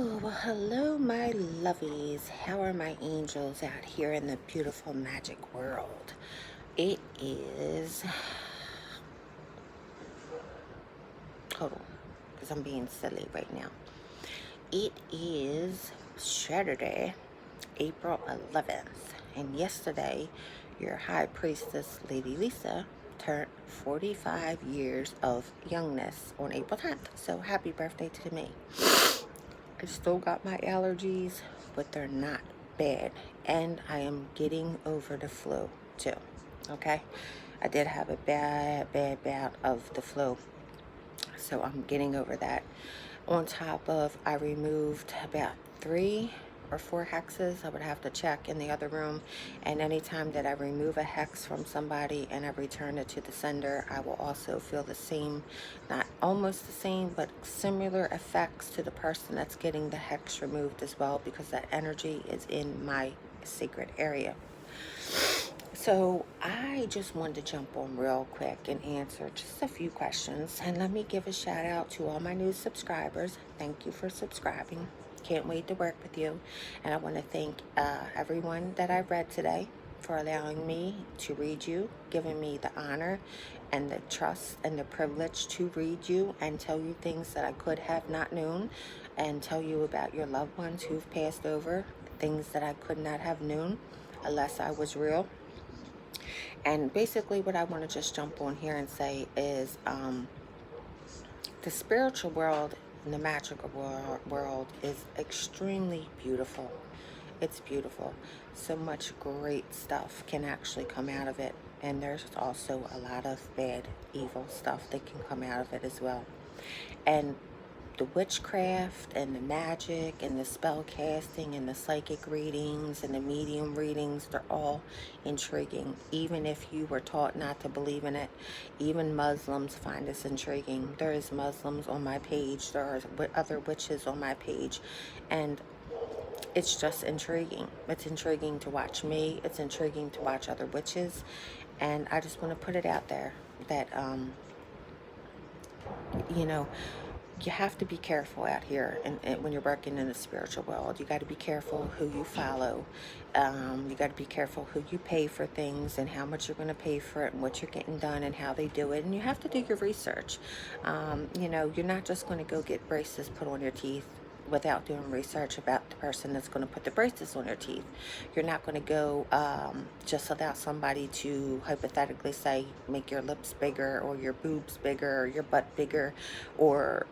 Well, hello, my lovies. How are my angels out here in the beautiful magic world? It is, hold on, because I'm being silly right now. It is Saturday, April 11th, and yesterday, your high priestess, Lady Lisa, turned 45 years of youngness on April 10th. So happy birthday to me. I still got my allergies, but they're not bad. And I am getting over the flu too. Okay? I did have a bad bout of the flu. So I'm getting over that. On top of, I removed about 3 or 4 hexes. I would have to check in the other room. And anytime that I remove a hex from somebody and I return it to the sender, I will also feel the same, not almost the same, but similar effects to the person that's getting the hex removed as well, because that energy is in my sacred area. So I just wanted to jump on real quick and answer just a few questions. And let me give a shout out to all my new subscribers. Thank you for subscribing. Can't wait to work with you. And I want to thank everyone that I read today for allowing me to read you, giving me the honor and the trust and the privilege to read you and tell you things that I could have not known, and tell you about your loved ones who've passed over, things that I could not have known unless I was real. And basically what I want to just jump on here and say is the spiritual world and the magical world is extremely beautiful. It's beautiful. So much great stuff can actually come out of it. And there's also a lot of bad, evil stuff that can come out of it as well. And the witchcraft and the magic and the spell casting and the psychic readings and the medium readings, they're all intriguing. Even if you were taught not to believe in it, even Muslims find this intriguing. There is Muslims on my page, there are other witches on my page, and it's just intriguing. It's intriguing to watch me, it's intriguing to watch other witches, and I just want to put it out there that you know, you have to be careful out here, and when you're working in the spiritual world, you got to be careful who you follow. You got to be careful who you pay for things and how much you're going to pay for it and what you're getting done and how they do it. And you have to do your research. You're not just going to go get braces put on your teeth without doing research about the person that's going to put the braces on your teeth. You're not going to go just allow somebody to hypothetically say make your lips bigger or your boobs bigger or your butt bigger, or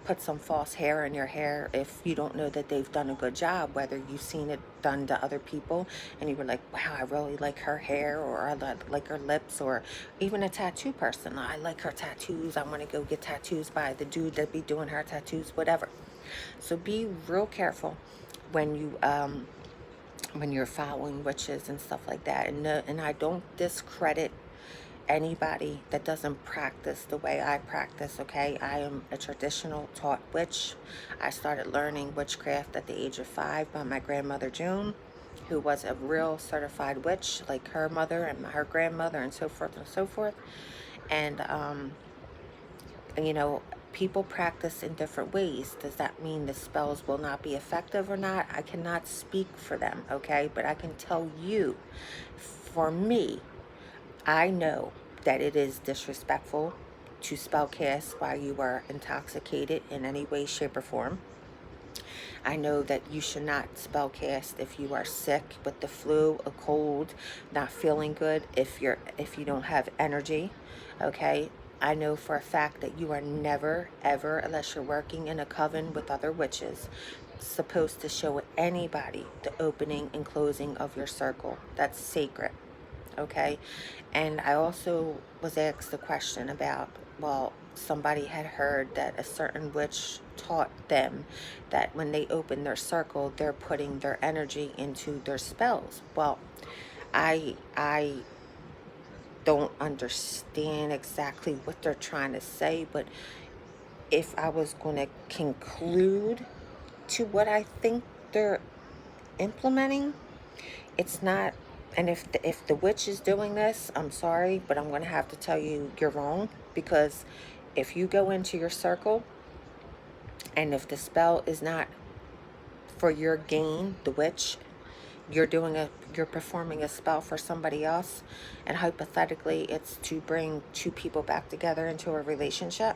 put some false hair in your hair if you don't know that they've done a good job, whether you've seen it done to other people and you were like, wow, I really like her hair, or I like her lips. Or even a tattoo person, I like her tattoos, I want to go get tattoos by the dude that be doing her tattoos, whatever. So be real careful when you're following witches and stuff like that. And I don't discredit anybody that doesn't practice the way I practice, okay? I am a traditional taught witch. I started learning witchcraft at the age of 5 by my grandmother June, who was a real certified witch, like her mother and her grandmother and so forth and so forth. And people practice in different ways. Does that mean the spells will not be effective or not? I cannot speak for them, okay? But I can tell you, for me, I know that it is disrespectful to spellcast while you are intoxicated in any way, shape, or form. I know that you should not spellcast if you are sick with the flu, a cold, not feeling good, if you don't have energy, okay? I know for a fact that you are never, ever, unless you're working in a coven with other witches, supposed to show anybody the opening and closing of your circle. That's sacred, okay? And I also was asked the question about, well, somebody had heard that a certain witch taught them that when they open their circle, they're putting their energy into their spells. Well, I don't understand exactly what they're trying to say, but if I was going to conclude to what I think they're implementing, it's not. And if the witch is doing this, I'm sorry, but I'm going to have to tell you you're wrong, because if you go into your circle and if the spell is not for your gain, the witch. You're performing a spell for somebody else, and hypothetically it's to bring two people back together into a relationship.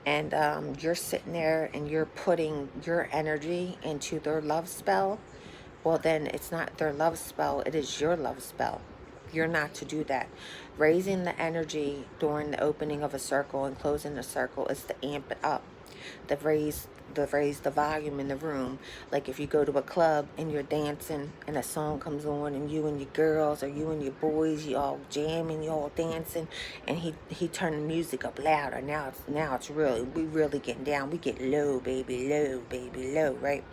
And you're sitting there and you're putting your energy into their love spell. Well, then it's not their love spell, it is your love spell. You're not to do that. Raising the energy during the opening of a circle and closing the circle is to amp it up, to raise the volume in the room. Like if you go to a club and you're dancing and a song comes on and you and your girls or you and your boys, you all jamming, you all dancing, and he turned the music up louder. Now it's really, we really getting down. We get low, baby, low, right?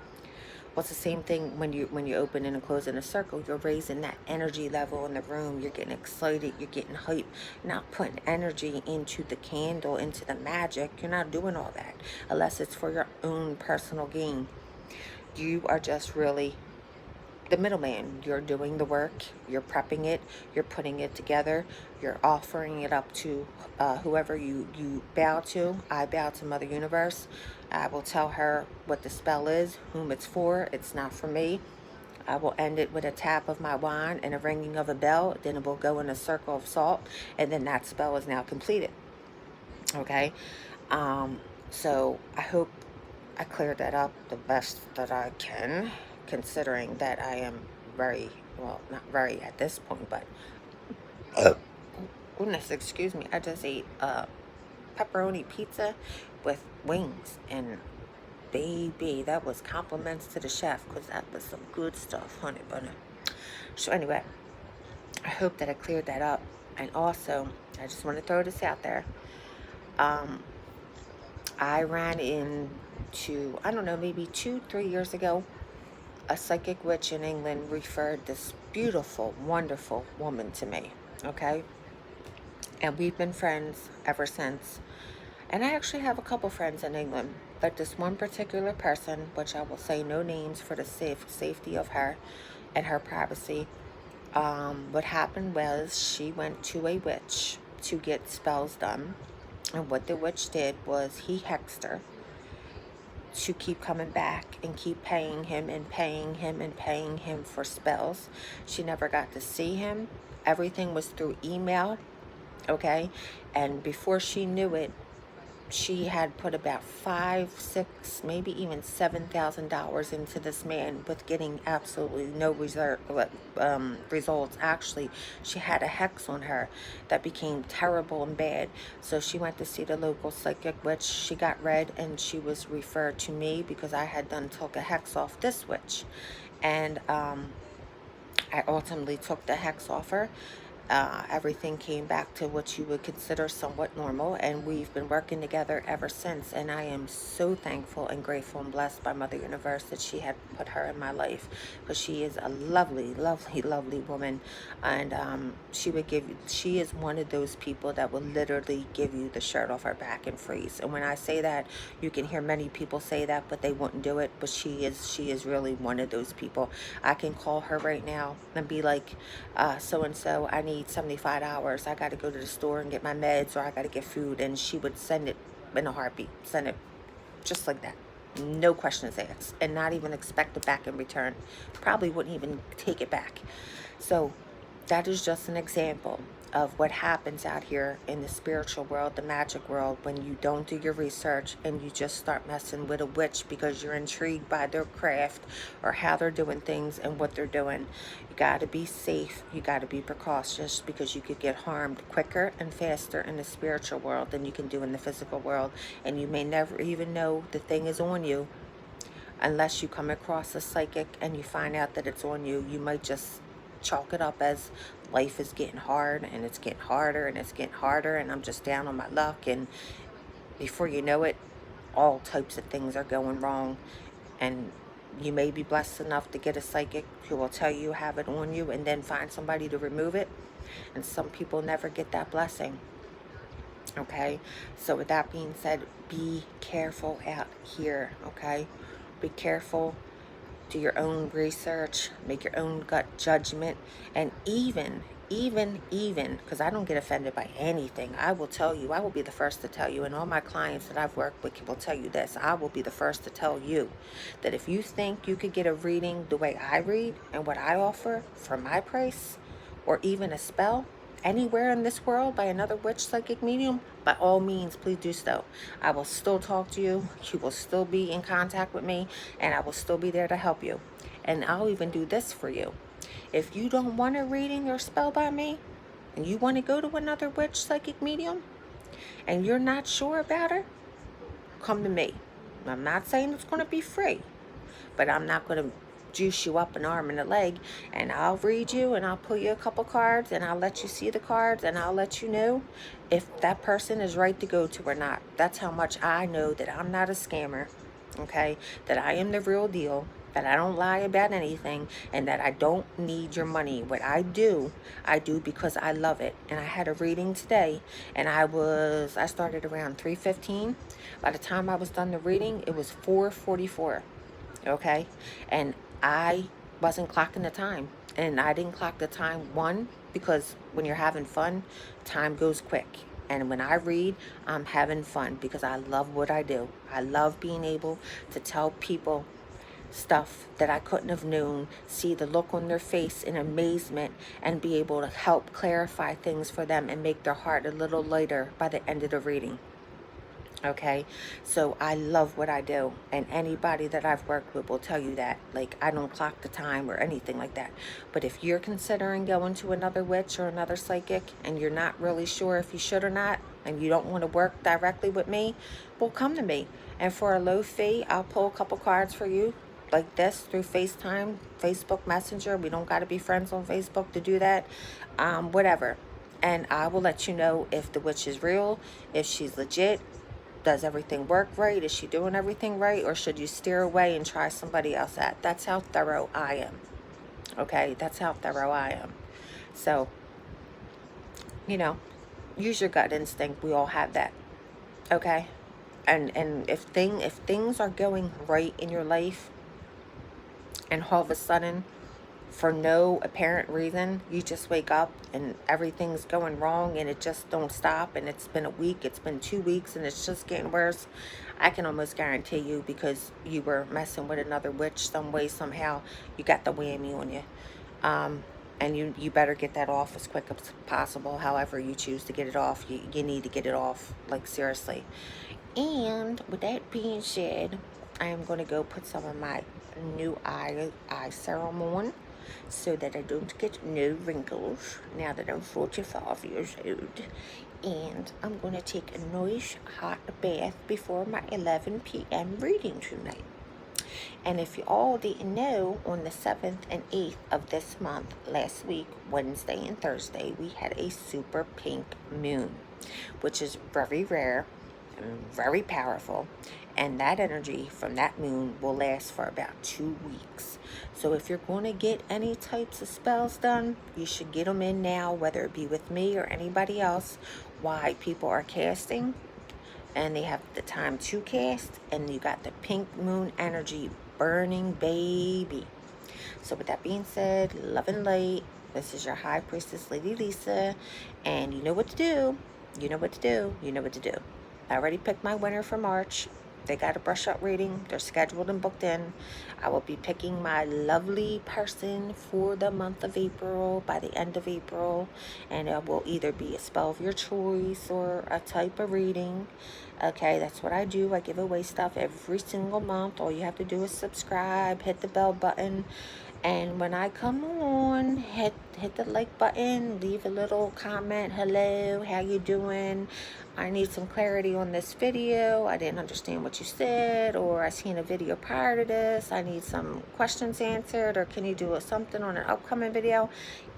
Well, it's the same thing when you're opening and closing a circle. You're raising that energy level in the room. You're getting excited. You're getting hype. You're not putting energy into the candle, into the magic. You're not doing all that unless it's for your own personal gain. You are just really the middleman. You're doing the work, you're prepping it, you're putting it together, you're offering it up to whoever you bow to. I bow to Mother Universe. I will tell her what the spell is, whom it's for. It's not for me. I will end it with a tap of my wand and a ringing of a bell. Then it will go in a circle of salt, and then that spell is now completed. Okay? So I hope I cleared that up the best that I can, considering that I am very, well, not very at this point, but, goodness, excuse me, I just ate pepperoni pizza with wings, and baby, that was compliments to the chef, because that was some good stuff, honey bunny. So anyway, I hope that I cleared that up. And also, I just want to throw this out there. I ran into, I don't know, maybe 2-3 years ago, a psychic witch in England referred this beautiful, wonderful woman to me, okay? And we've been friends ever since. And I actually have a couple friends in England, but this one particular person, which I will say no names for the safety of her and her privacy, what happened was she went to a witch to get spells done. And what the witch did was he hexed her to keep coming back and keep paying him and paying him and paying him for spells. She never got to see him. Everything was through email, okay? And before she knew it, she had put about $5, $6, maybe even $7,000 into this man with getting absolutely no results. Actually, she had a hex on her that became terrible and bad. So she went to see the local psychic witch. She got read, and she was referred to me because I had took a hex off this witch. And I ultimately took the hex off her. Everything came back to what you would consider somewhat normal, and we've been working together ever since. And I am so thankful and grateful and blessed by Mother Universe that she had put her in my life, because she is a lovely, lovely, lovely woman. And she is one of those people that will literally give you the shirt off her back and freeze. And when I say that, you can hear many people say that, but they wouldn't do it. But she is really one of those people. I can call her right now and be like, so and so, I need $75. I got to go to the store and get my meds, or I got to get food, and she would send it in a heartbeat. Send it just like that. No questions asked, and not even expect it back in return. Probably wouldn't even take it back. So that is just an example of what happens out here in the spiritual world, the magic world, when you don't do your research and you just start messing with a witch because you're intrigued by their craft or how they're doing things and what they're doing. You got to be safe. You got to be precautious, because you could get harmed quicker and faster in the spiritual world than you can do in the physical world. And you may never even know the thing is on you unless you come across a psychic and you find out that it's on you. You might just chalk it up as life is getting hard, and it's getting harder, and it's getting harder, and I'm just down on my luck. And before you know it, all types of things are going wrong. And you may be blessed enough to get a psychic who will tell you have it on you and then find somebody to remove it. And some people never get that blessing. Okay? So with that being said, be careful out here, okay? Be careful. Do your own research, make your own gut judgment, and even even, because I don't get offended by anything. I will tell you, I will be the first to tell you, and all my clients that I've worked with will tell you this. I will be the first to tell you that if you think you could get a reading the way I read and what I offer for my price, or even a spell, anywhere in this world by another witch, psychic, medium, by all means, please do so. I will still talk to you. You will still be in contact with me, and I will still be there to help you. And I'll even do this for you. If you don't want a reading or spell by me, and you want to go to another witch, psychic, medium, and you're not sure about her, come to me. I'm not saying it's going to be free, but I'm not going to juice you up an arm and a leg, and I'll read you and I'll pull you a couple cards and I'll let you see the cards and I'll let you know if that person is right to go to or not. That's how much I know that I'm not a scammer, okay? That I am the real deal, that I don't lie about anything, and that I don't need your money. What I do because I love it. And I had a reading today, and I started around 3:15. By the time I was done the reading, it was 4:44, okay? And I wasn't clocking the time. And I didn't clock the time, one, because when you're having fun, time goes quick. And when I read, I'm having fun because I love what I do. I love being able to tell people stuff that I couldn't have known, see the look on their face in amazement, and be able to help clarify things for them and make their heart a little lighter by the end of the reading. Okay, so I love what I do, and anybody that I've worked with will tell you that. Like, I don't clock the time or anything like that. But if you're considering going to another witch or another psychic and you're not really sure if you should or not, and you don't want to work directly with me, well, come to me. And for a low fee, I'll pull a couple cards for you like this through FaceTime, Facebook Messenger. We don't got to be friends on Facebook to do that. Whatever. And I will let you know if the witch is real, if she's legit. Does everything work right? Is she doing everything right? Or should you steer away and try somebody else at? That's how thorough I am. Okay? That's how thorough I am. So, you know, use your gut instinct. We all have that. Okay? And if things are going right in your life, and all of a sudden, for no apparent reason, you just wake up and everything's going wrong and it just don't stop, and it's been a week, it's been 2 weeks, and it's just getting worse, I can almost guarantee you, because you were messing with another witch some way, somehow, you got the whammy on you. And you better get that off as quick as possible. However you choose to get it off, you need to get it off, like, seriously. And with that being said, I am going to go put some of my new eye serum on, so that I don't get no wrinkles now that I'm 45 years old. And I'm going to take a nice hot bath before my 11 p.m. reading tonight. And if you all didn't know, on the 7th and 8th of this month, last week, Wednesday and Thursday, we had a super pink moon, which is very rare and very powerful. And that energy from that moon will last for about 2 weeks. So if you're going to get any types of spells done, you should get them in now, whether it be with me or anybody else. Why people are casting, and they have the time to cast, and you got the pink moon energy burning, baby. So with that being said, love and light, this is your High Priestess, Lady Lisa, and you know what to do. You know what to do. You know what to do. I already picked my winner for March. They got a brush up reading. They're scheduled and booked in. I will be picking my lovely person for the month of April, by the end of April. And it will either be a spell of your choice or a type of reading. Okay, that's what I do. I give away stuff every single month. All you have to do is subscribe, hit the bell button. And when I come on, hit the like button, leave a little comment. Hello, how you doing? I need some clarity on this video. I didn't understand what you said, or I seen a video prior to this. I need some questions answered, or can you do something on an upcoming video?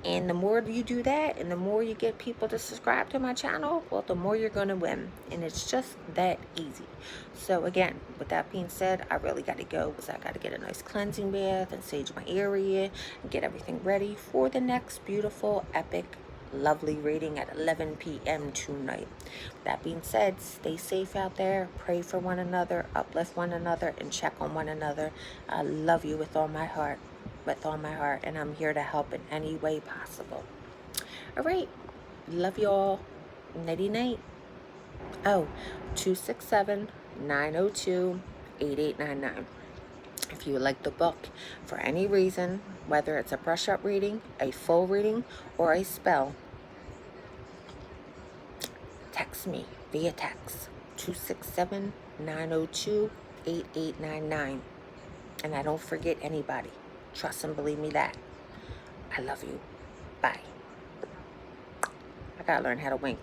And the more you do that, and the more you get people to subscribe to my channel, well, the more you're going to win. And it's just that easy. So again, with that being said, I really got to go, because I got to get a nice cleansing bath and sage my area and get everything ready for the next beautiful, epic, lovely reading at 11 p.m. tonight. That being said, stay safe out there, pray for one another, uplift one another, and check on one another. I love you with all my heart, and I'm here to help in any way possible. All right. Love y'all. Nighty night. Oh, 267-902-8899. If you would like the book for any reason, whether it's a brush up reading, a full reading, or a spell, text me via text 267-902-8899. And I don't forget anybody. Trust and believe me that. I love you. Bye. I gotta learn how to wink.